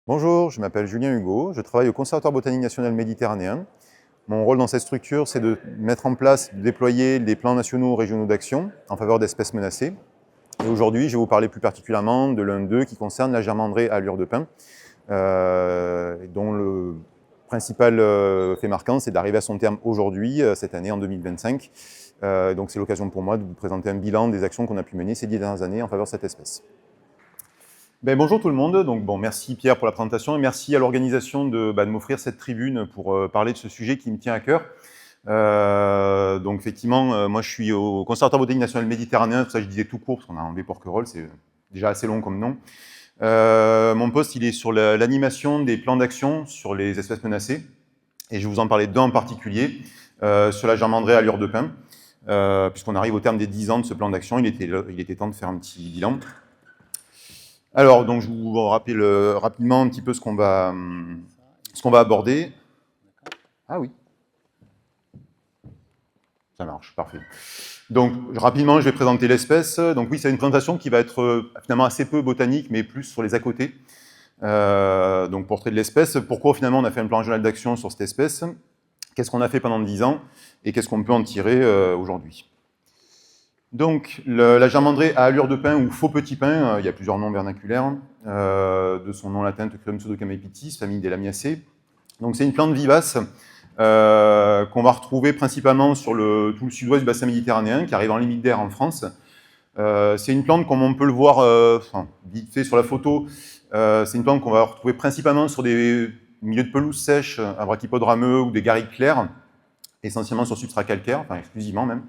Bonjour, je m'appelle Julien Hugo, je travaille au Conservatoire botanique national méditerranéen. Mon rôle dans cette structure, c'est de mettre en place, de déployer les plans nationaux ou régionaux d'action en faveur d'espèces menacées. Et aujourd'hui, je vais vous parler plus particulièrement de l'un d'eux qui concerne la germandrée à allure de pin, dont le principal fait marquant, c'est d'arriver à son terme aujourd'hui, cette année, en 2025. Donc c'est l'occasion pour moi de vous présenter un bilan des actions qu'on a pu mener ces 10 dernières années en faveur de cette espèce. Bonjour tout le monde, merci Pierre pour la présentation et merci à l'organisation de m'offrir cette tribune pour parler de ce sujet qui me tient à cœur. Effectivement, moi je suis au Conservatoire botanique national méditerranéen, pour ça je disais tout court parce qu'on a enlevé Porquerolles, c'est déjà assez long comme nom. Mon poste il est sur l'animation des plans d'action sur les espèces menacées et je vais vous en parler d'un en particulier, sur la germandrée à allure de pin, puisqu'on arrive au terme des 10 ans de ce plan d'action, il était temps de faire un petit bilan. Alors, donc, je vous rappelle rapidement un petit peu ce qu'on va aborder. Ah oui. Ça marche, parfait. Donc, rapidement, je vais présenter l'espèce. Donc oui, c'est une présentation qui va être finalement assez peu botanique, mais plus sur les à côté. Donc, portrait de l'espèce. Pourquoi finalement on a fait un plan régional d'action sur cette espèce? Qu'est-ce qu'on a fait pendant 10 ans? Et qu'est-ce qu'on peut en tirer aujourd'hui? Donc, la germandrée à allure de pin ou faux petit pin, il y a plusieurs noms vernaculaires, de son nom latin Teucrium pseudocamepitis, famille des Lamiacées. Donc, c'est une plante vivace qu'on va retrouver principalement sur tout le sud-ouest du bassin méditerranéen, qui arrive en limite d'air en France. C'est une plante, comme on peut le voir vite fait sur la photo, c'est une plante qu'on va retrouver principalement sur des milieux de pelouse sèche, à brachypodes rameux ou des garrigues claires, essentiellement sur substrat calcaire, enfin exclusivement même.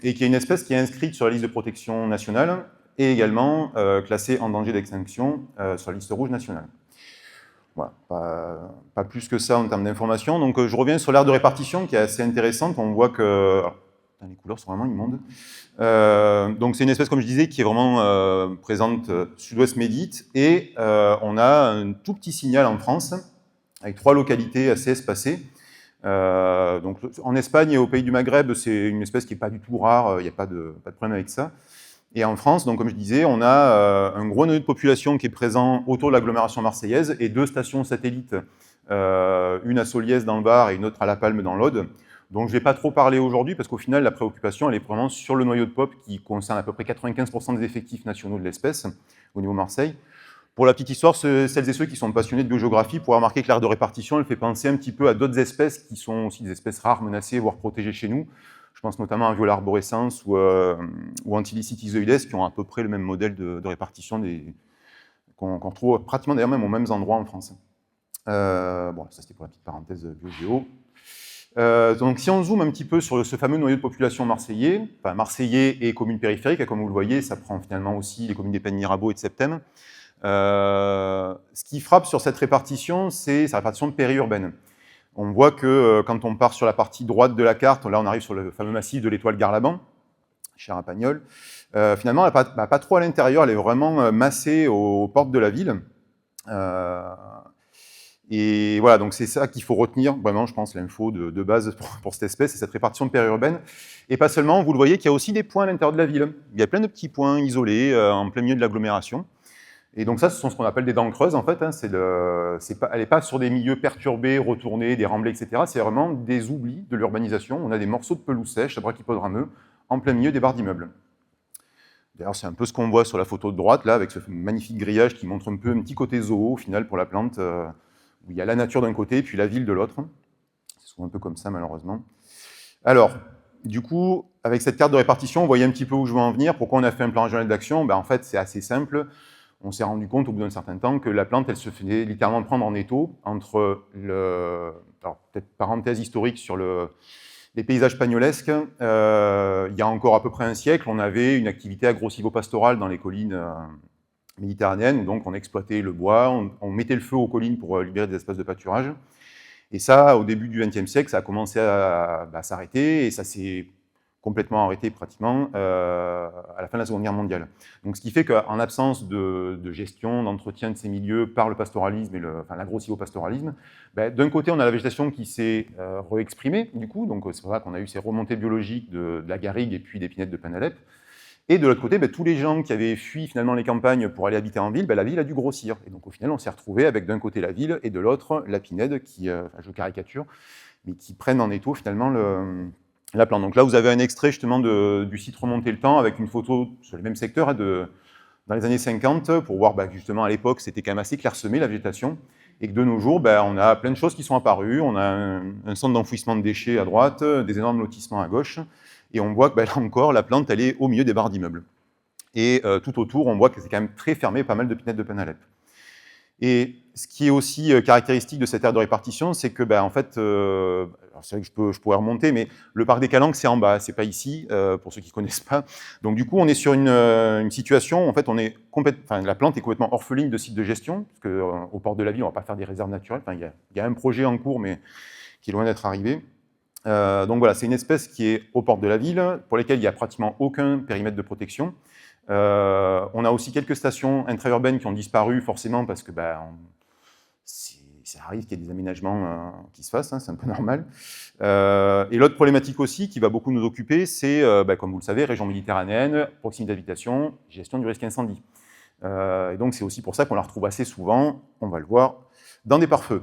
Et qui est une espèce qui est inscrite sur la liste de protection nationale et également classée en danger d'extinction sur la liste rouge nationale. Voilà, pas plus que ça en termes d'informations. Donc je reviens sur l'aire de répartition qui est assez intéressante. On voit que les couleurs sont vraiment immondes. Donc c'est une espèce, comme je disais, qui est vraiment présente sud-ouest médite et on a un tout petit signal en France avec 3 localités assez espacées. Donc, en Espagne et au pays du Maghreb, c'est une espèce qui n'est pas du tout rare, il n'y a pas de problème avec ça. Et en France, donc, comme je disais, on a un gros noyau de population qui est présent autour de l'agglomération marseillaise et 2 stations satellites, une à Soliès dans le Var et une autre à La Palme dans l'Aude. Donc je ne vais pas trop parler aujourd'hui parce qu'au final, la préoccupation, elle est vraiment sur le noyau de pop qui concerne à peu près 95% des effectifs nationaux de l'espèce au niveau Marseille. Pour la petite histoire, celles et ceux qui sont passionnés de biogéographie pourraient remarquer que l'aire de répartition, elle fait penser un petit peu à d'autres espèces qui sont aussi des espèces rares, menacées, voire protégées chez nous. Je pense notamment à Viola arborescens ou Antilis ichthyzoides, qui ont à peu près le même modèle de répartition qu'on retrouve pratiquement d'ailleurs même aux mêmes endroits en France. Bon, ça c'était pour la petite parenthèse biogéo. Donc si on zoome un petit peu sur ce fameux noyau de population marseillais, enfin marseillais et communes périphériques, comme vous le voyez, ça prend finalement aussi les communes des Pennes, Mirabeau et de Septem. Ce qui frappe sur cette répartition, c'est sa répartition périurbaine. On voit que quand on part sur la partie droite de la carte, là on arrive sur le fameux massif de l'étoile Garlaban, chez Rapagnol, finalement elle n'est pas trop à l'intérieur, elle est vraiment massée aux portes de la ville. Et voilà, donc c'est ça qu'il faut retenir, vraiment, je pense, l'info de base pour cette espèce, c'est cette répartition périurbaine. Et pas seulement, vous le voyez qu'il y a aussi des points à l'intérieur de la ville. Il y a plein de petits points isolés en plein milieu de l'agglomération. Et donc ça, ce sont ce qu'on appelle des dents creuses, en fait. Hein, elle n'est pas sur des milieux perturbés, retournés, des remblais, etc. C'est vraiment des oublis de l'urbanisation. On a des morceaux de pelouse sèche, à brachypodes rameux, en plein milieu des barres d'immeubles. D'ailleurs, c'est un peu ce qu'on voit sur la photo de droite, là, avec ce magnifique grillage qui montre un peu un petit côté zoo, au final, pour la plante, où il y a la nature d'un côté, puis la ville de l'autre. C'est souvent un peu comme ça, malheureusement. Alors, du coup, avec cette carte de répartition, vous voyez un petit peu où je veux en venir. Pourquoi on a fait un plan régional d'action? En fait, c'est assez simple. On s'est rendu compte au bout d'un certain temps que la plante, elle se faisait littéralement prendre en étau entre alors peut-être parenthèse historique sur les paysages pagnolesques. Il y a encore à peu près un siècle, on avait une activité agro-silvopastorale dans les collines méditerranéennes, où donc on exploitait le bois, on mettait le feu aux collines pour libérer des espaces de pâturage. Et ça, au début du XXe siècle, ça a commencé à s'arrêter, et ça s'est complètement arrêté pratiquement à la fin de la Seconde Guerre mondiale. Donc, ce qui fait qu'en absence de gestion, d'entretien de ces milieux par le pastoralisme et l'agro-silvopastoralisme, d'un côté, on a la végétation qui s'est réexprimée, du coup, donc c'est pour ça qu'on a eu ces remontées biologiques de la garrigue et puis d'épinette de Penalep. Et de l'autre côté, tous les gens qui avaient fui finalement les campagnes pour aller habiter en ville, la ville a dû grossir. Et donc au final, on s'est retrouvé avec d'un côté la ville et de l'autre la pinède qui, je caricature, mais qui prennent en étau finalement la plante. Donc là, vous avez un extrait justement du site Remonter le temps avec une photo sur les mêmes secteurs dans les années 50 pour voir justement à l'époque, c'était quand même assez clairsemé la végétation. Et que de nos jours, on a plein de choses qui sont apparues. On a un centre d'enfouissement de déchets à droite, des énormes lotissements à gauche. Et on voit que là encore, la plante, elle est au milieu des barres d'immeubles. Et tout autour, on voit que c'est quand même très fermé, pas mal de pinèdes de Penalep. Et ce qui est aussi caractéristique de cette aire de répartition, c'est que, en fait, c'est vrai que je pourrais remonter, mais le parc des Calanques, c'est en bas, c'est pas ici, pour ceux qui ne connaissent pas. Donc du coup, on est sur une situation, en fait, la plante est complètement orpheline de sites de gestion, parce qu'au port de la ville, on ne va pas faire des réserves naturelles. Enfin, il y a un projet en cours, mais qui est loin d'être arrivé. Donc voilà, c'est une espèce qui est aux portes de la ville, pour lesquelles il n'y a pratiquement aucun périmètre de protection. On a aussi quelques stations intra-urbaines qui ont disparu, forcément, parce que ça arrive qu'il y ait des aménagements qui se fassent, c'est un peu normal. Et l'autre problématique aussi, qui va beaucoup nous occuper, c'est, comme vous le savez, région méditerranéenne, proximité d'habitation, gestion du risque incendie. Et donc c'est aussi pour ça qu'on la retrouve assez souvent, on va le voir, dans des pare-feux.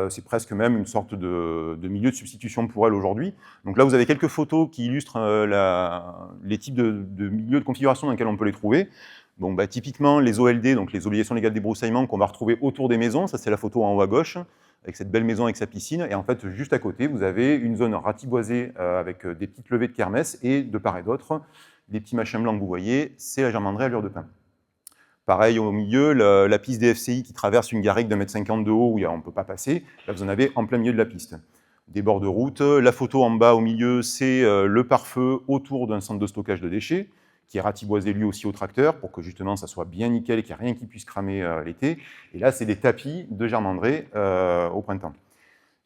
C'est presque même une sorte de milieu de substitution pour elle aujourd'hui. Donc là, vous avez quelques photos qui illustrent les types de milieux de configuration dans lesquels on peut les trouver. Donc, typiquement, les OLD, donc les obligations légales de débroussaillement qu'on va retrouver autour des maisons. Ça, c'est la photo en haut à gauche, avec cette belle maison avec sa piscine. Et en fait, juste à côté, vous avez une zone ratiboisée avec des petites levées de kermesse et de part et d'autre, les petits machins blancs que vous voyez, c'est la Germanderie à Allure de Pin. Pareil, au milieu, la piste des FCI qui traverse une garrigue d'1,50 m de haut où on ne peut pas passer, là vous en avez en plein milieu de la piste. Des bords de route, la photo en bas au milieu, c'est le pare-feu autour d'un centre de stockage de déchets, qui est ratiboisé lui aussi au tracteur, pour que justement ça soit bien nickel et qu'il n'y ait rien qui puisse cramer l'été. Et là, c'est des tapis de germandrée au printemps.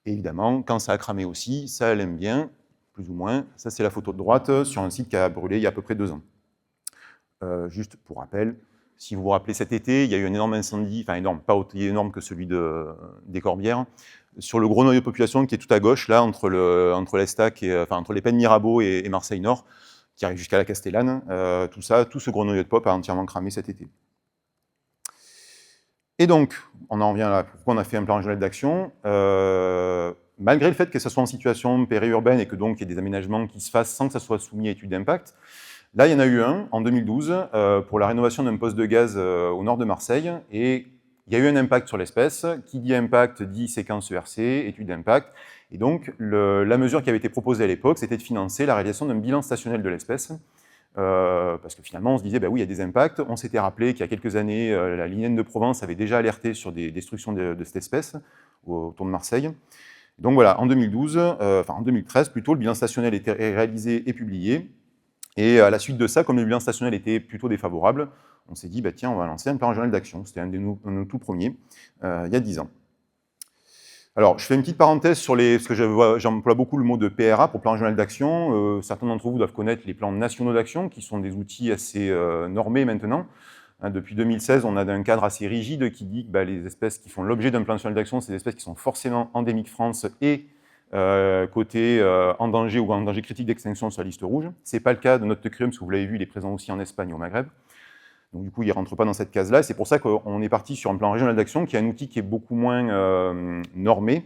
Et évidemment, quand ça a cramé aussi, ça elle aime bien, plus ou moins. Ça, c'est la photo de droite sur un site qui a brûlé il y a à peu près 2 ans. Juste pour rappel, si vous vous rappelez, cet été, il y a eu un énorme incendie, enfin énorme, pas aussi énorme que celui des Corbières, sur le gros noyau de population qui est tout à gauche, là, entre l'Estac, entre les Pennes Mirabeau et Marseille-Nord, qui arrive jusqu'à la Castellane. Tout ce gros noyau de pop a entièrement cramé cet été. Et donc, on en revient là, pourquoi on a fait un plan régional d'action. Malgré le fait que ce soit en situation périurbaine et que donc il y ait des aménagements qui se fassent sans que ça soit soumis à étude d'impact, là, il y en a eu un en 2012 pour la rénovation d'un poste de gaz au nord de Marseille, et il y a eu un impact sur l'espèce. Qui dit impact dit séquence ERC, étude d'impact. Et donc, la mesure qui avait été proposée à l'époque, c'était de financer la réalisation d'un bilan stationnel de l'espèce, parce que finalement, on se disait, oui, il y a des impacts. On s'était rappelé qu'il y a quelques années, la Linéenne de Provence avait déjà alerté sur des destructions de cette espèce autour de Marseille. Donc voilà, en 2013 plutôt, le bilan stationnel était réalisé et publié. Et à la suite de ça, comme le bilan stationnel était plutôt défavorable, on s'est dit, tiens, on va lancer un plan régional d'action. C'était un de nos tout premiers, il y a 10 ans. Alors, je fais une petite parenthèse sur parce que j'emploie beaucoup le mot de PRA pour plan régional d'action. Certains d'entre vous doivent connaître les plans nationaux d'action, qui sont des outils assez normés maintenant. Depuis 2016, on a un cadre assez rigide qui dit que les espèces qui font l'objet d'un plan national d'action, c'est des espèces qui sont forcément endémiques France et côté en danger ou en danger critique d'extinction sur la liste rouge. Ce n'est pas le cas de notre teucrium, parce que vous l'avez vu, il est présent aussi en Espagne et au Maghreb. Donc du coup, il ne rentre pas dans cette case-là. C'est pour ça qu'on est parti sur un plan régional d'action, qui est un outil qui est beaucoup moins normé,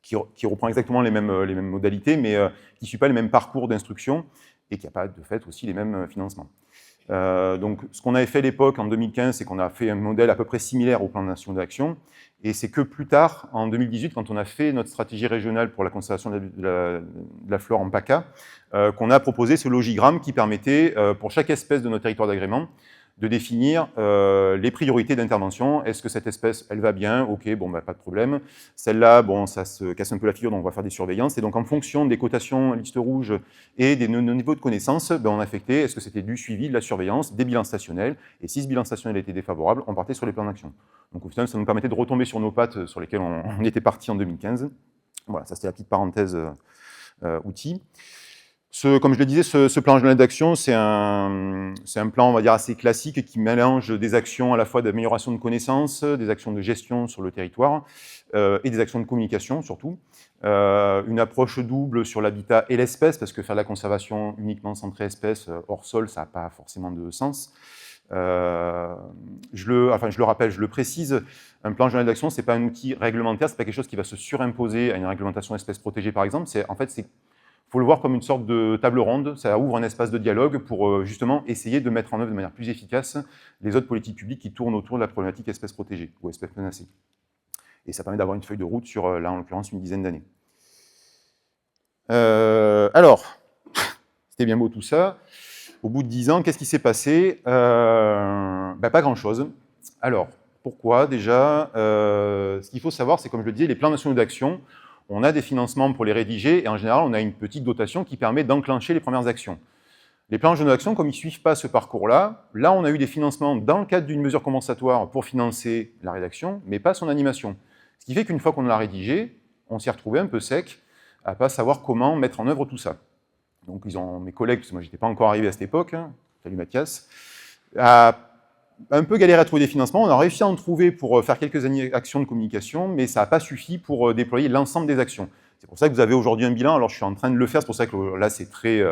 qui reprend exactement les mêmes modalités, mais qui ne suit pas le même parcours d'instruction, et qui n'a pas de fait aussi les mêmes financements. Donc ce qu'on avait fait à l'époque, en 2015, c'est qu'on a fait un modèle à peu près similaire au plan national d'action. Et c'est que plus tard, en 2018, quand on a fait notre stratégie régionale pour la conservation de la flore en PACA, qu'on a proposé ce logigramme qui permettait, pour chaque espèce de notre territoire d'agrément, de définir les priorités d'intervention. Est-ce que cette espèce, elle va bien? Ok, pas de problème. Celle-là, ça se casse un peu la figure, donc on va faire des surveillances. Et donc, en fonction des cotations liste rouge et des niveaux de connaissances, on affectait, est-ce que c'était du suivi, de la surveillance, des bilans stationnels. Et si ce bilan stationnel était défavorable, on partait sur les plans d'action. Donc, au final, ça nous permettait de retomber sur nos pattes sur lesquelles on était parti en 2015. Voilà, ça c'était la petite parenthèse outil. Comme je le disais, ce plan régional d'action, c'est un plan, on va dire, assez classique qui mélange des actions à la fois d'amélioration de connaissances, des actions de gestion sur le territoire et des actions de communication surtout. Une approche double sur l'habitat et l'espèce, parce que faire de la conservation uniquement centrée espèce hors sol, ça n'a pas forcément de sens. Je le rappelle, je le précise, un plan régional d'action, ce n'est pas un outil réglementaire, ce n'est pas quelque chose qui va se surimposer à une réglementation espèces protégées, par exemple. En fait, il faut le voir comme une sorte de table ronde, ça ouvre un espace de dialogue pour justement essayer de mettre en œuvre de manière plus efficace les autres politiques publiques qui tournent autour de la problématique espèces protégées ou espèces menacées. Et ça permet d'avoir une feuille de route sur, là en l'occurrence, une dizaine d'années. Alors, c'était bien beau tout ça. Au bout de 10 ans, qu'est-ce qui s'est passé? Pas grand-chose. Alors, pourquoi déjà? Ce qu'il faut savoir, c'est comme je le disais, les plans nationaux d'action, on a des financements pour les rédiger, et en général, on a une petite dotation qui permet d'enclencher les premières actions. Les plans régionaux d'action, comme ils ne suivent pas ce parcours-là, là, on a eu des financements dans le cadre d'une mesure compensatoire pour financer la rédaction, mais pas son animation. Ce qui fait qu'une fois qu'on l'a rédigé, on s'est retrouvé un peu sec, à ne pas savoir comment mettre en œuvre tout ça. Donc, mes collègues, parce que moi, je n'étais pas encore arrivé à cette époque, salut Mathias, a un peu galéré à trouver des financements. On a réussi à en trouver pour faire quelques actions de communication, mais ça n'a pas suffi pour déployer l'ensemble des actions. C'est pour ça que vous avez aujourd'hui un bilan. Alors, je suis en train de le faire, c'est pour ça que là, c'est très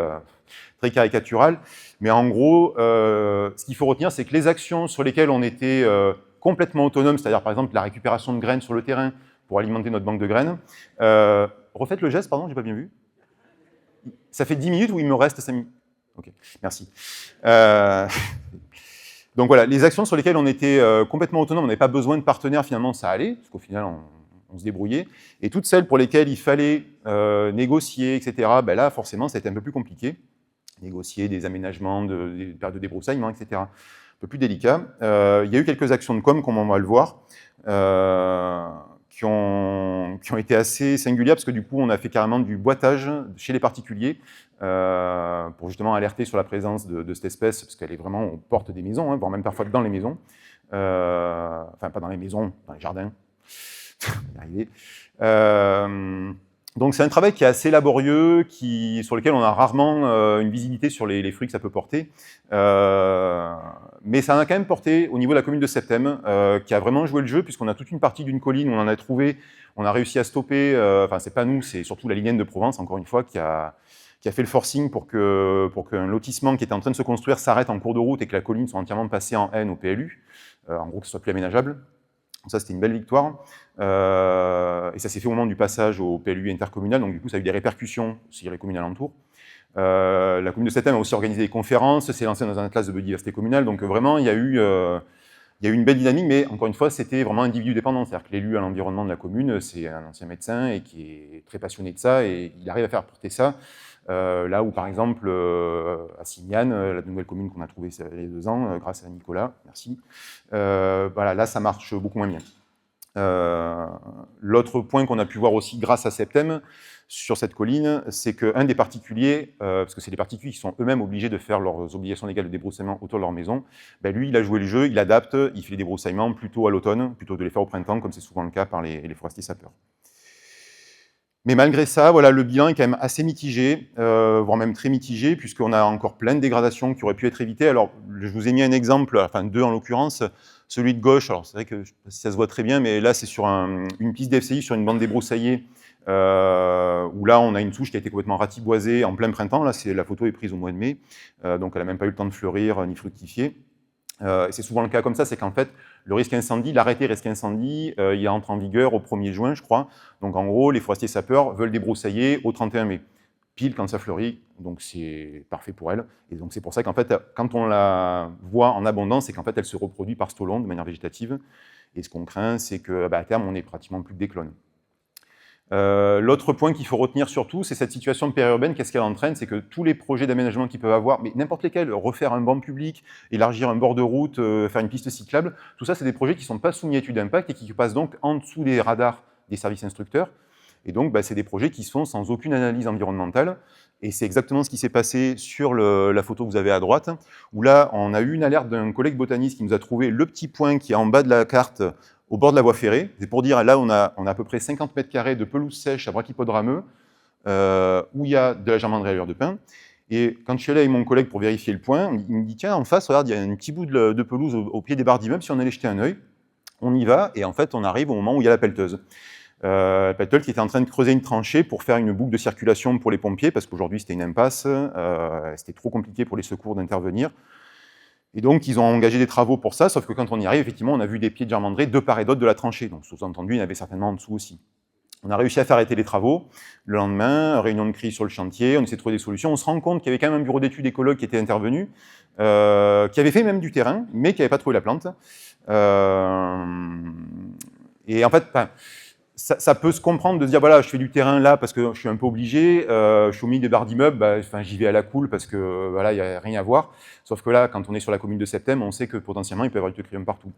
caricatural. Mais en gros, ce qu'il faut retenir, c'est que les actions sur lesquelles on était complètement autonome, c'est-à-dire, par exemple, la récupération de graines sur le terrain pour alimenter notre banque de graines. Refaites le geste, pardon, j'ai pas bien vu. Ça fait 10 minutes ou il me reste 5 minutes? Ok, merci. Donc voilà, les actions sur lesquelles on était complètement autonome, on n'avait pas besoin de partenaires, finalement, ça allait, parce qu'au final, on se débrouillait. Et toutes celles pour lesquelles il fallait négocier, etc., là, forcément, ça a été un peu plus compliqué. Négocier des aménagements, des périodes de débroussaillement, etc. Un peu plus délicat. Il y a eu quelques actions de com, comme on va le voir, qui ont été assez singulières, parce que du coup, on a fait carrément du boitage chez les particuliers, pour justement alerter sur la présence de cette espèce, parce qu'elle est vraiment aux portes des maisons, voire même parfois dans les maisons. Enfin, pas dans les maisons, dans les jardins. Donc c'est un travail qui est assez laborieux, sur lequel on a rarement une visibilité sur les fruits que ça peut porter. Mais ça en a quand même porté au niveau de la commune de Septem, qui a vraiment joué le jeu, puisqu'on a toute une partie d'une colline où on en a trouvé, on a réussi à stopper, enfin c'est pas nous, c'est surtout la Lignenne de Provence, encore une fois, qui a fait le forcing pour qu'un lotissement qui était en train de se construire s'arrête en cours de route et que la colline soit entièrement passée en haine au PLU, en gros que ce soit plus aménageable. Donc ça, c'était une belle victoire. Et ça s'est fait au moment du passage au PLU intercommunal, donc du coup, ça a eu des répercussions sur les communes alentours. La commune de Septem a aussi organisé des conférences, s'est lancée dans un atlas de biodiversité communale, donc vraiment, il y a eu une belle dynamique, mais encore une fois, c'était vraiment individu dépendant, c'est-à-dire que l'élu à l'environnement de la commune, c'est un ancien médecin et qui est très passionné de ça, et il arrive à faire porter ça. Là où, par exemple, à Signane, la nouvelle commune qu'on a trouvée il y a 2 ans, grâce à Nicolas, merci, voilà, là, ça marche beaucoup moins bien. L'autre point qu'on a pu voir aussi grâce à Septem, sur cette colline, c'est qu'un des particuliers, parce que c'est les particuliers qui sont eux-mêmes obligés de faire leurs obligations légales de débroussaillement autour de leur maison, lui, il a joué le jeu, il adapte, il fait les débroussaillements plutôt à l'automne, plutôt que de les faire au printemps, comme c'est souvent le cas par les forestiers sapeurs. Mais malgré ça, voilà, le bilan est quand même assez mitigé, voire même très mitigé, puisqu'on a encore plein de dégradations qui auraient pu être évitées. Alors, je vous ai mis un exemple, enfin 2 en l'occurrence, celui de gauche, alors c'est vrai que je ne sais pas si ça se voit très bien, mais là c'est sur une piste d'FCI, sur une bande débroussaillée, où là on a une souche qui a été complètement ratiboisée en plein printemps, là la photo est prise au mois de mai, donc elle n'a même pas eu le temps de fleurir ni fructifier. Et c'est souvent le cas comme ça, c'est qu'en fait, le risque incendie, l'arrêté risque incendie, il entre en vigueur au 1er juin, je crois. Donc en gros, les forestiers sapeurs veulent débroussailler au 31 mai, pile quand ça fleurit, donc c'est parfait pour elle. Et donc c'est pour ça qu'en fait, quand on la voit en abondance, c'est qu'en fait, elle se reproduit par stolon de manière végétative. Et ce qu'on craint, c'est qu'à terme, on n'ait pratiquement plus que des clones. L'autre point qu'il faut retenir surtout, c'est cette situation périurbaine. Qu'est-ce qu'elle entraîne? C'est que tous les projets d'aménagement qu'ils peuvent avoir, mais n'importe lesquels, refaire un banc public, élargir un bord de route, faire une piste cyclable, tout ça, c'est des projets qui ne sont pas soumis à étude d'impact et qui passent donc en dessous des radars des services instructeurs. Et donc, c'est des projets qui se font sans aucune analyse environnementale. Et c'est exactement ce qui s'est passé sur la photo que vous avez à droite, où là, on a eu une alerte d'un collègue botaniste qui nous a trouvé le petit point qui est en bas de la carte, au bord de la voie ferrée. C'est pour dire, là, on a à peu près 50 mètres carrés de pelouse sèche à Brachypode rameux. où il y a de la germanderie à l'heure de pain. Et quand je suis allé avec mon collègue pour vérifier le point, il me dit, tiens, en face, regarde, il y a un petit bout de pelouse au pied des barres d'immeubles, si on allait jeter un œil, on y va, et en fait, on arrive au moment où il y a la pelleteuse. La pelleteuse qui était en train de creuser une tranchée pour faire une boucle de circulation pour les pompiers, parce qu'aujourd'hui, c'était une impasse, c'était trop compliqué pour les secours d'intervenir. Et donc, ils ont engagé des travaux pour ça, sauf que quand on y arrive, effectivement, on a vu des pieds de germanderie de part et d'autre de la tranchée. Donc, sous-entendu, il y en avait certainement en dessous aussi. On a réussi à faire arrêter les travaux. Le lendemain, réunion de crise sur le chantier, on essaie de trouver des solutions. On se rend compte qu'il y avait quand même un bureau d'études écologue qui était intervenu, qui avait fait même du terrain, mais qui n'avait pas trouvé la plante. Et en fait, ça peut se comprendre de se dire, voilà, je fais du terrain là parce que je suis un peu obligé, je suis au milieu des barres d'immeubles, j'y vais à la cool parce que voilà, il n'y a rien à voir. Sauf que là, quand on est sur la commune de Septem, on sait que potentiellement, il peut y avoir du teucrium partout.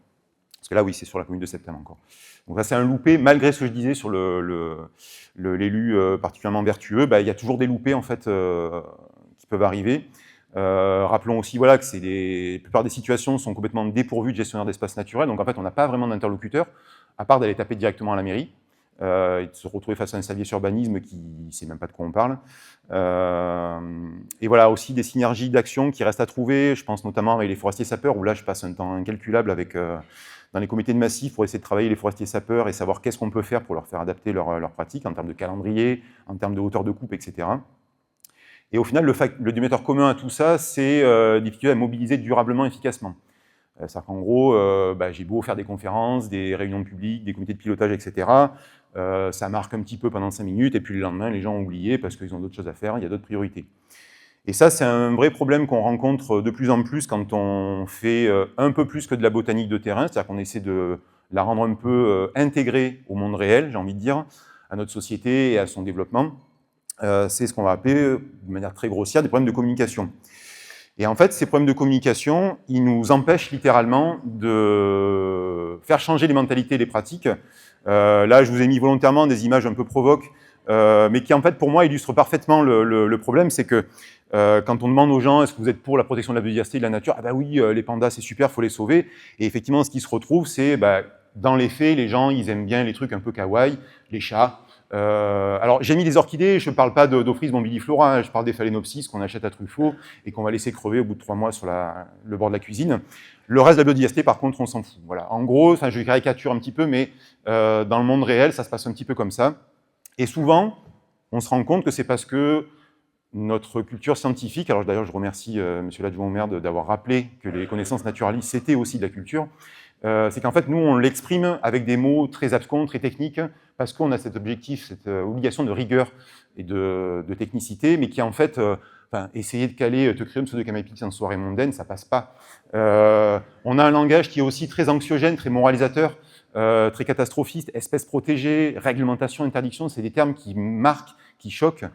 Parce que là, oui, c'est sur la commune de Septem encore. Donc là, c'est un loupé, malgré ce que je disais sur l'élu particulièrement vertueux, il y a toujours des loupés, en fait, qui peuvent arriver. Rappelons aussi voilà, que la plupart des situations sont complètement dépourvues de gestionnaires d'espaces naturels, donc en fait, on n'a pas vraiment d'interlocuteur, à part d'aller taper directement à la mairie, et de se retrouver face à un service urbanisme qui ne sait même pas de quoi on parle. Et voilà, aussi des synergies d'action qui restent à trouver, je pense notamment avec les forestiers sapeurs, où là, je passe un temps incalculable avec... dans les comités de massif pour essayer de travailler les forestiers sapeurs et savoir qu'est-ce qu'on peut faire pour leur faire adapter leurs pratiques en termes de calendrier, en termes de hauteur de coupe, etc. Et au final, le dénominateur commun à tout ça, c'est difficulté à mobiliser durablement, efficacement. C'est-à-dire qu'en gros, j'ai beau faire des conférences, des réunions publiques, des comités de pilotage, etc. Ça marque un petit peu pendant 5 minutes, et puis le lendemain, les gens ont oublié parce qu'ils ont d'autres choses à faire, il y a d'autres priorités. Et ça, c'est un vrai problème qu'on rencontre de plus en plus quand on fait un peu plus que de la botanique de terrain, c'est-à-dire qu'on essaie de la rendre un peu intégrée au monde réel, j'ai envie de dire, à notre société et à son développement. C'est ce qu'on va appeler, de manière très grossière, des problèmes de communication. Et en fait, ces problèmes de communication, ils nous empêchent littéralement de faire changer les mentalités et les pratiques. Là, je vous ai mis volontairement des images un peu provoques, mais qui, en fait, pour moi, illustrent parfaitement le problème, c'est que quand on demande aux gens, est-ce que vous êtes pour la protection de la biodiversité et de la nature? Ah ben oui, les pandas, c'est super, il faut les sauver. Et effectivement, ce qui se retrouve, c'est, dans les faits, les gens, ils aiment bien les trucs un peu kawaii, les chats. Alors, j'ai mis les orchidées, je ne parle pas d'Ophrys bombyliflora, je parle des phalaenopsis qu'on achète à Truffaut et qu'on va laisser crever au bout de 3 mois sur le bord de la cuisine. Le reste de la biodiversité, par contre, on s'en fout. Voilà. En gros, je caricature un petit peu, mais dans le monde réel, ça se passe un petit peu comme ça. Et souvent, on se rend compte que c'est parce que notre culture scientifique, alors d'ailleurs je remercie monsieur l'adjoint au maire d'avoir rappelé que les connaissances naturalistes c'était aussi de la culture, c'est qu'en fait nous on l'exprime avec des mots très abscons, très techniques, parce qu'on a cet objectif, cette obligation de rigueur et de technicité, mais qui en fait, essayer de caler Teucrium pseudocamaypix en soirée mondaine, ça passe pas. On a un langage qui est aussi très anxiogène, très moralisateur, très catastrophiste, espèces protégées, réglementation, interdiction, c'est des termes qui marquent, qui choquent,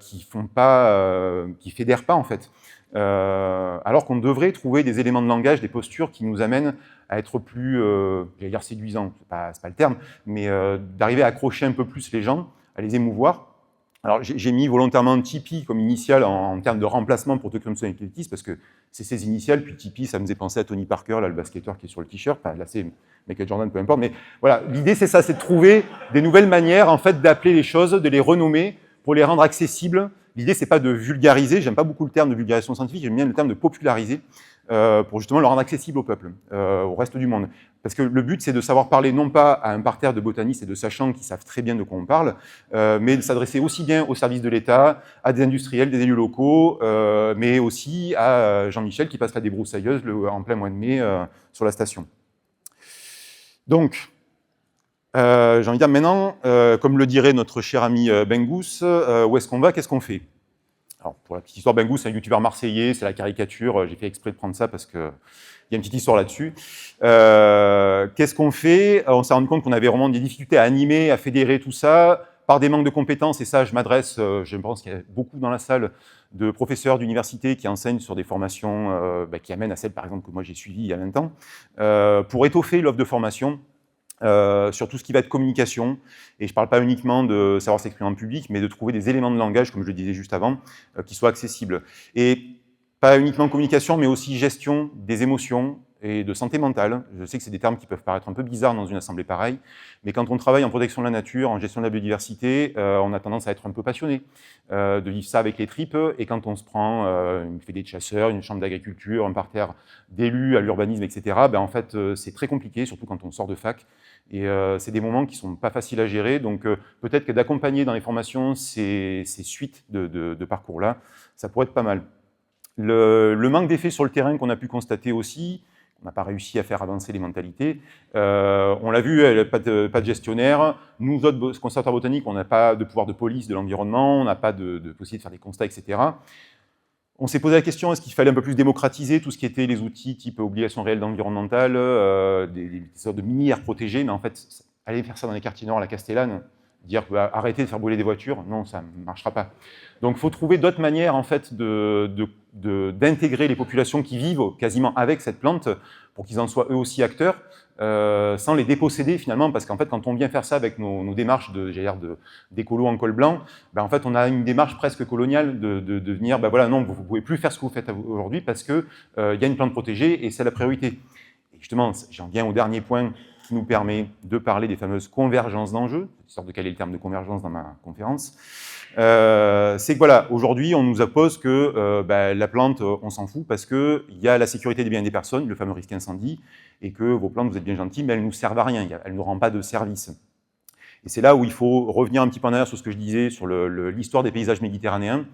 qui fédèrent pas en fait. Alors qu'on devrait trouver des éléments de langage, des postures qui nous amènent à être plus, j'allais dire séduisants, c'est pas le terme, mais d'arriver à accrocher un peu plus les gens, à les émouvoir. Alors j'ai mis volontairement Tipeee comme initiale en termes de remplacement pour Teucrium pseudocamaypix parce que c'est ses initiales, puis Tipeee ça me faisait penser à Tony Parker, là, le basketteur qui est sur le t-shirt, là c'est Michael Jordan, peu importe, mais voilà, l'idée c'est ça, c'est de trouver des nouvelles manières en fait d'appeler les choses, de les renommer pour les rendre accessibles. L'idée c'est pas de vulgariser, j'aime pas beaucoup le terme de vulgarisation scientifique, j'aime bien le terme de populariser pour justement le rendre accessible au peuple, au reste du monde. Parce que le but c'est de savoir parler non pas à un parterre de botanistes et de sachants qui savent très bien de quoi on parle, mais de s'adresser aussi bien aux services de l'État, à des industriels, des élus locaux, mais aussi à Jean-Michel qui passe la débroussailleuse en plein mois de mai sur la station. Donc, j'ai envie de dire maintenant, comme le dirait notre cher ami Bengous, où est-ce qu'on va, qu'est-ce qu'on fait? Alors, pour la petite histoire, Bengous, c'est un youtubeur marseillais, c'est la caricature, j'ai fait exprès de prendre ça parce qu'il y a une petite histoire là-dessus. Qu'est-ce qu'on fait? On s'est rendu compte qu'on avait vraiment des difficultés à animer, à fédérer tout ça, par des manques de compétences, et ça, je m'adresse, je pense qu'il y a beaucoup dans la salle de professeurs d'université qui enseignent sur des formations qui amènent à celles, par exemple, que moi j'ai suivies il y a 20 ans, pour étoffer l'offre de formation, sur tout ce qui va être communication, et je ne parle pas uniquement de savoir s'exprimer en public, mais de trouver des éléments de langage, comme je le disais juste avant, qui soient accessibles. Et pas uniquement communication, mais aussi gestion des émotions, et de santé mentale. Je sais que c'est des termes qui peuvent paraître un peu bizarres dans une assemblée pareille, mais quand on travaille en protection de la nature, en gestion de la biodiversité, on a tendance à être un peu passionné, de vivre ça avec les tripes, et quand on se prend une fédé de chasseurs, une chambre d'agriculture, un parterre d'élus à l'urbanisme, etc., ben en fait, c'est très compliqué, surtout quand on sort de fac, et c'est des moments qui ne sont pas faciles à gérer, donc peut-être que d'accompagner dans les formations ces suites de parcours-là, ça pourrait être pas mal. Le manque d'effet sur le terrain qu'on a pu constater aussi, on n'a pas réussi à faire avancer les mentalités. On l'a vu, pas de gestionnaire. Nous, autres conservateurs botaniques, on n'a pas de pouvoir de police de l'environnement, on n'a pas de possibilité de faire des constats, etc. On s'est posé la question, est-ce qu'il fallait un peu plus démocratiser tout ce qui était les outils type obligation réelle environnementale, des sortes de mini-aires protégées, mais en fait, aller faire ça dans les quartiers nord à la Castellane, dire bah, arrêtez de faire brûler des voitures, non, ça ne marchera pas. Donc il faut trouver d'autres manières en fait, d'intégrer les populations qui vivent quasiment avec cette plante pour qu'ils en soient eux aussi acteurs, sans les déposséder finalement, parce qu'en fait quand on vient faire ça avec nos démarches d'écolo en col blanc, ben, en fait on a une démarche presque coloniale de venir, ben voilà, non, vous ne pouvez plus faire ce que vous faites aujourd'hui parce qu'il y a une plante protégée et c'est la priorité. Et justement, j'en viens au dernier point qui nous permet de parler des fameuses convergences d'enjeux, sorte de caler le terme de convergence dans ma conférence. C'est que voilà, aujourd'hui, on nous oppose que la plante, on s'en fout parce qu'il y a la sécurité des biens et des personnes, le fameux risque incendie, et que vos plantes, vous êtes bien gentils, mais elles ne nous servent à rien, elles ne nous rendent pas de service. Et c'est là où il faut revenir un petit peu en arrière sur ce que je disais, sur l'histoire des paysages méditerranéens,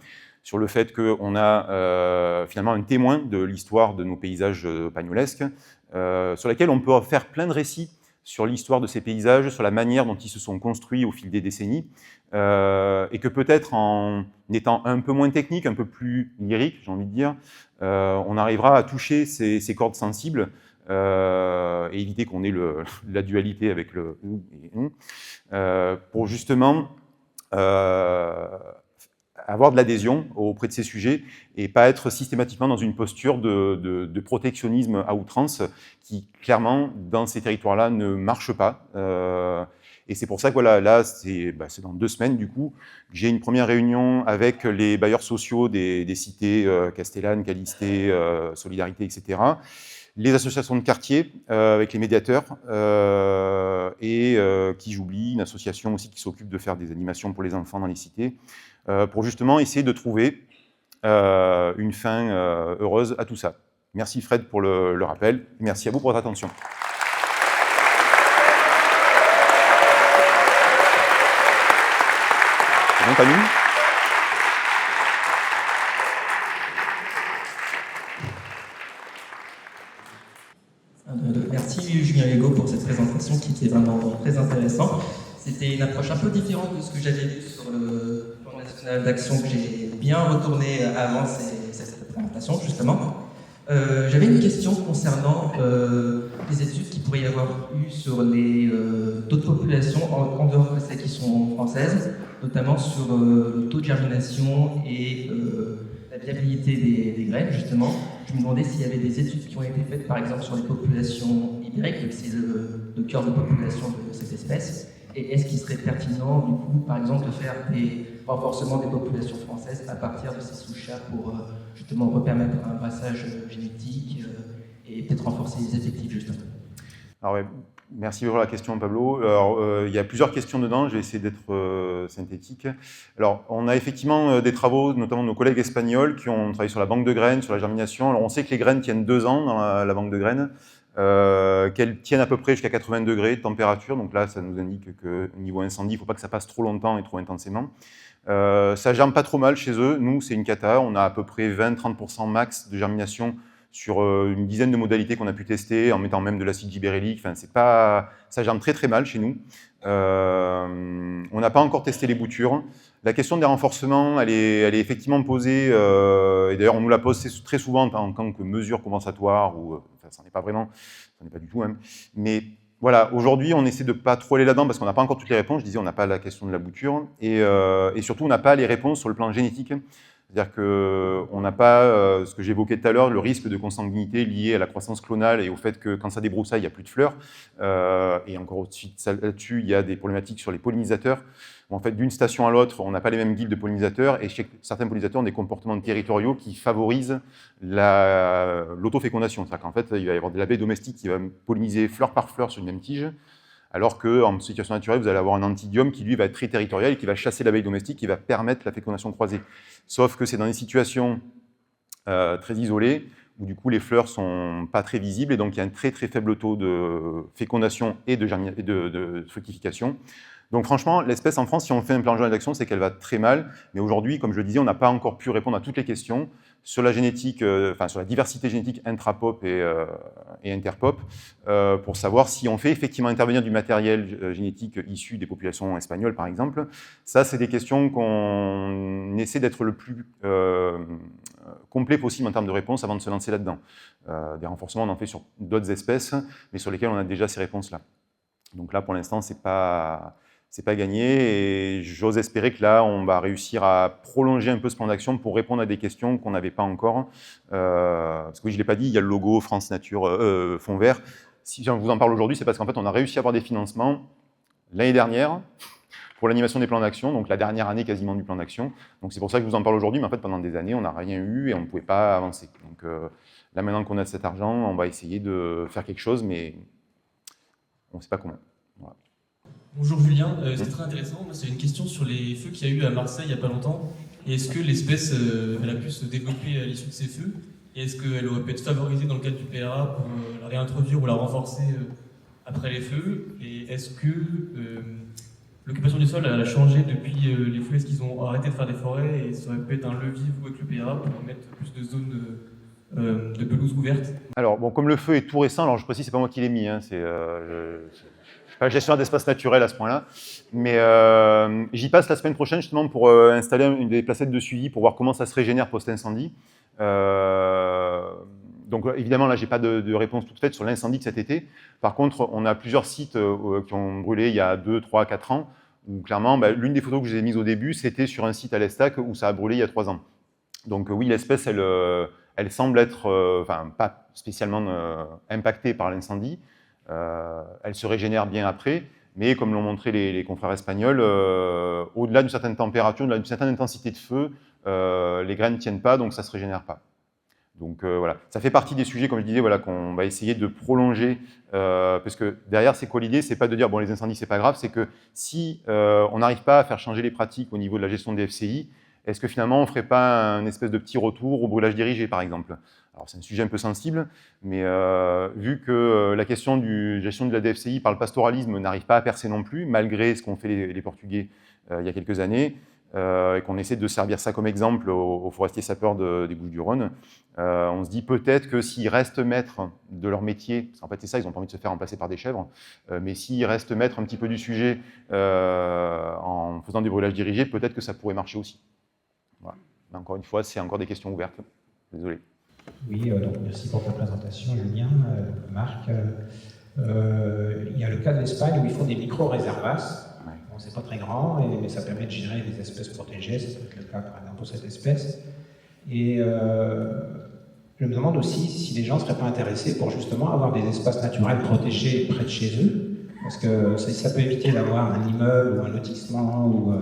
sur le fait qu'on a finalement un témoin de l'histoire de nos paysages pagnolesques, sur lesquels on peut faire plein de récits sur l'histoire de ces paysages, sur la manière dont ils se sont construits au fil des décennies, et que peut-être en étant un peu moins technique, un peu plus lyrique, j'ai envie de dire, on arrivera à toucher ces cordes sensibles et éviter qu'on ait la dualité avec le « ou » et « pour justement avoir de l'adhésion auprès de ces sujets et pas être systématiquement dans une posture de protectionnisme à outrance qui, clairement, dans ces territoires-là, ne marche pas. Et c'est pour ça que voilà, là, c'est dans 2 semaines, du coup, j'ai une première réunion avec les bailleurs sociaux des cités Castellane, Callisté, Solidarité, etc., les associations de quartier avec les médiateurs et qui j'oublie, une association aussi qui s'occupe de faire des animations pour les enfants dans les cités, pour justement essayer de trouver une fin heureuse à tout ça. Merci Fred pour le rappel, merci à vous pour votre attention. C'est bon, Camille ? Merci Julien Legault pour cette présentation qui était vraiment très intéressante. C'était une approche un peu différente de ce que j'avais vu sur le plan national d'action que j'ai bien retourné avant cette présentation, justement. J'avais une question concernant les études qu'il pourrait y avoir eu sur d'autres populations en dehors de celles qui sont françaises, notamment sur le taux de germination et la viabilité des graines, justement. Je me demandais s'il y avait des études qui ont été faites, par exemple, sur les populations ibériques, vu que c'est le cœur de population de cette espèce. Et est-ce qu'il serait pertinent, du coup, par exemple, de faire des renforcements des populations françaises à partir de ces souches-là pour justement repermettre un brassage génétique et peut-être renforcer les effectifs, justement? Alors, ouais, merci pour la question, Pablo. Alors, il y a plusieurs questions dedans, je vais essayer d'être synthétique. Alors, on a effectivement des travaux, notamment de nos collègues espagnols, qui ont travaillé sur la banque de graines, sur la germination. Alors, on sait que les graines tiennent 2 ans dans la banque de graines, qu'elles tiennent à peu près jusqu'à 80 degrés de température. Donc là, ça nous indique qu'au niveau incendie, il ne faut pas que ça passe trop longtemps et trop intensément. Ça germe pas trop mal chez eux. Nous, c'est une cata. On a à peu près 20-30% max de germination sur une dizaine de modalités qu'on a pu tester, en mettant même de l'acide gibérellique. Enfin, ça germe très très mal chez nous. On n'a pas encore testé les boutures. La question des renforcements, elle est effectivement posée, et d'ailleurs on nous la pose très souvent en tant que mesure compensatoire, ou enfin, ça n'en est pas vraiment, ça n'est pas du tout même. Mais voilà, aujourd'hui on essaie de ne pas trop aller là-dedans parce qu'on n'a pas encore toutes les réponses. Je disais, on n'a pas la question de la bouture, et surtout on n'a pas les réponses sur le plan génétique C'est-à-dire qu'on n'a pas, ce que j'évoquais tout à l'heure, le risque de consanguinité lié à la croissance clonale et au fait que quand ça débroussaille, il n'y a plus de fleurs. Et encore au-dessus là-dessus, il y a des problématiques sur les pollinisateurs. En fait, d'une station à l'autre, on n'a pas les mêmes guildes de pollinisateurs et chez certains pollinisateurs ont des comportements territoriaux qui favorisent l'autofécondation. C'est-à-dire qu'en fait, il va y avoir de l'abeille domestique qui va polliniser fleur par fleur sur une même tige, alors qu'en situation naturelle, vous allez avoir un antidium qui, lui, va être très territorial et qui va chasser l'abeille domestique, qui va permettre la fécondation croisée. Sauf que c'est dans des situations très isolées, où du coup les fleurs ne sont pas très visibles, et donc il y a un très très faible taux de fécondation et de fructification. Donc franchement, l'espèce en France, si on fait un plan régional d'action, c'est qu'elle va très mal, mais aujourd'hui, comme je le disais, on n'a pas encore pu répondre à toutes les questions sur la génétique, sur la diversité génétique intrapop et interpop, pour savoir si on fait effectivement intervenir du matériel génétique issu des populations espagnoles, par exemple. Ça, c'est des questions qu'on essaie d'être le plus complet possible en termes de réponses avant de se lancer là-dedans. Des renforcements, on en fait sur d'autres espèces, mais sur lesquelles on a déjà ces réponses-là. Donc là, pour l'instant, c'est pas gagné, et j'ose espérer que là, on va réussir à prolonger un peu ce plan d'action pour répondre à des questions qu'on n'avait pas encore. Parce que oui, je ne l'ai pas dit, il y a le logo France Nature Fond Vert. Si je vous en parle aujourd'hui, c'est parce qu'en fait, on a réussi à avoir des financements l'année dernière pour l'animation des plans d'action, donc la dernière année quasiment du plan d'action. Donc c'est pour ça que je vous en parle aujourd'hui, mais en fait, pendant des années, on n'a rien eu et on ne pouvait pas avancer. Donc là, maintenant qu'on a cet argent, on va essayer de faire quelque chose, mais on ne sait pas comment. Voilà. Bonjour Julien, c'est très intéressant. Moi, c'est une question sur les feux qu'il y a eu à Marseille il n'y a pas longtemps. Et est-ce que l'espèce elle a pu se développer à l'issue de ces feux? Et est-ce qu'elle aurait pu être favorisée dans le cadre du PRA pour la réintroduire ou la renforcer après les feux? Et est-ce que l'occupation du sol elle a changé depuis les feux? Est-ce qu'ils ont arrêté de faire des forêts? Et ça aurait pu être un levier, vous, avec le PRA, pour mettre plus de zones de pelouse ouverte? Alors, bon, comme le feu est tout récent, alors je précise, c'est pas moi qui l'ai mis, hein, je ne suis pas gestionnaire d'espace naturel à ce point-là, mais j'y passe la semaine prochaine justement pour installer des placettes de suivi pour voir comment ça se régénère post-incendie. Donc évidemment, là, je n'ai pas de réponse toute faite sur l'incendie de cet été. Par contre, on a plusieurs sites qui ont brûlé il y a 2, 3, 4 ans, où clairement, l'une des photos que je vous ai mises au début, c'était sur un site à l'Estac où ça a brûlé il y a 3 ans. Donc oui, l'espèce, elle semble être pas spécialement impactée par l'incendie. Elle se régénère bien après, mais comme l'ont montré les confrères espagnols, au-delà d'une certaine température, au-delà d'une certaine intensité de feu, les graines ne tiennent pas, donc ça ne se régénère pas. Donc voilà, ça fait partie des sujets, comme je disais, voilà, qu'on va essayer de prolonger, parce que derrière, c'est quoi l'idée? C'est pas de dire, bon, les incendies, c'est pas grave, c'est que si on n'arrive pas à faire changer les pratiques au niveau de la gestion des FCI, est-ce que finalement, on ne ferait pas un espèce de petit retour au brûlage dirigé, par exemple? Alors, c'est un sujet un peu sensible, mais vu que la question de gestion de la DFCI par le pastoralisme n'arrive pas à percer non plus, malgré ce qu'ont fait les Portugais il y a quelques années, et qu'on essaie de servir ça comme exemple aux forestiers sapeurs des Bouches-du-Rhône, on se dit peut-être que s'ils restent maîtres de leur métier, parce qu'en fait c'est ça, ils n'ont pas envie de se faire remplacer par des chèvres, mais s'ils restent maîtres un petit peu du sujet en faisant des brûlages dirigés, peut-être que ça pourrait marcher aussi. Voilà. Mais encore une fois, c'est encore des questions ouvertes. Désolé. Oui, donc merci pour ta présentation, Julien, Marc. Il y a le cas de l'Espagne où ils font des micro-réservas. Ouais. Bon, c'est pas très grand, mais ça permet de gérer des espèces protégées. Ça peut être le cas, par exemple, pour cette espèce. Et je me demande aussi si les gens ne seraient pas intéressés pour justement avoir des espaces naturels protégés près de chez eux. Parce que ça peut éviter d'avoir un immeuble ou un lotissement ou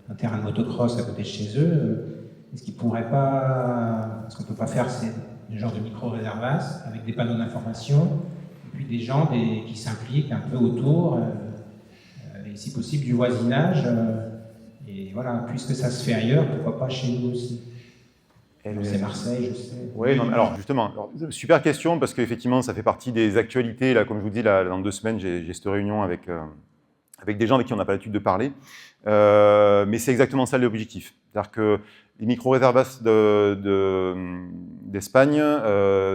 un terrain de motocross à côté de chez eux. Est-ce qu'on ne peut pas faire ce genre de micro-réservas avec des panneaux d'information et puis des gens qui s'impliquent un peu autour, et si possible du voisinage, et voilà, puisque ça se fait ailleurs, pourquoi pas chez nous aussi? C'est Marseille, je sais. Oui, non, alors justement, super question, parce qu'effectivement, ça fait partie des actualités. Là, comme je vous dis, là, dans 2 semaines, j'ai cette réunion avec des gens avec qui on n'a pas l'habitude de parler. Mais c'est exactement ça l'objectif. C'est-à-dire que les micro-réservas d'Espagne,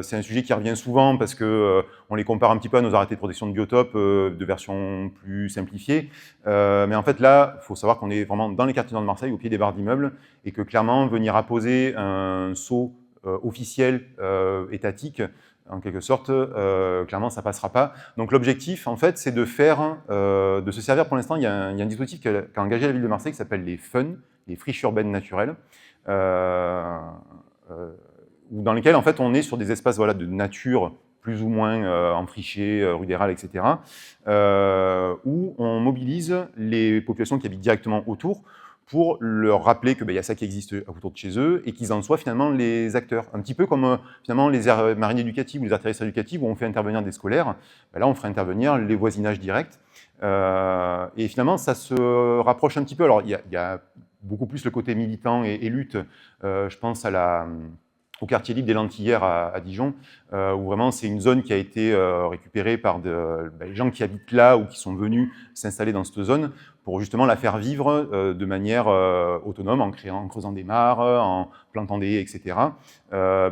c'est un sujet qui revient souvent parce qu'on les compare un petit peu à nos arrêtés de protection de biotopes de version plus simplifiée. Mais en fait, là, il faut savoir qu'on est vraiment dans les quartiers nord de Marseille, au pied des barres d'immeubles, et que clairement, venir apposer un sceau officiel, étatique, en quelque sorte, clairement, ça ne passera pas. Donc l'objectif, en fait, c'est de se servir, pour l'instant, il y a un dispositif qu'a engagé la ville de Marseille qui s'appelle les FUN, les friches urbaines naturelles. dans lesquels en fait, on est sur des espaces voilà, de nature plus ou moins enfrichés, rudérales, etc., où on mobilise les populations qui habitent directement autour pour leur rappeler qu'il y a ça qui existe autour de chez eux et qu'ils en soient finalement les acteurs. Un petit peu comme finalement les aires marines éducatives ou les aires terrestres éducatives où on fait intervenir des scolaires, là on ferait intervenir les voisinages directs. Et finalement ça se rapproche un petit peu. Alors il y a beaucoup plus le côté militant et lutte, je pense au quartier libre des Lentillères à Dijon, où vraiment c'est une zone qui a été récupérée par les gens qui habitent là ou qui sont venus s'installer dans cette zone pour justement la faire vivre de manière autonome, en creusant des mares, en plantant des haies, etc.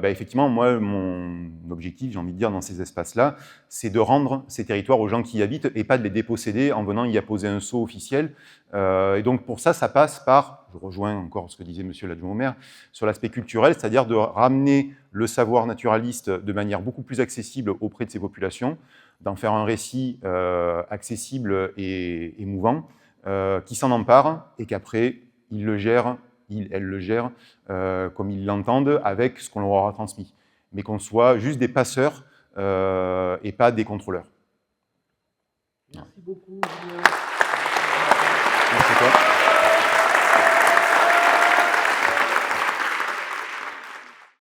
Effectivement, moi, mon objectif, j'ai envie de dire, dans ces espaces-là, c'est de rendre ces territoires aux gens qui y habitent et pas de les déposséder en venant y apposer un sceau officiel. Et donc pour ça, ça passe par, je rejoins encore ce que disait monsieur l'adjoint au maire, sur l'aspect culturel, c'est-à-dire de ramener le savoir naturaliste de manière beaucoup plus accessible auprès de ces populations, d'en faire un récit accessible et émouvant, qui s'en emparent et qu'après, ils le gèrent, elles le gèrent comme ils l'entendent avec ce qu'on leur aura transmis. Mais qu'on soit juste des passeurs et pas des contrôleurs. Merci beaucoup.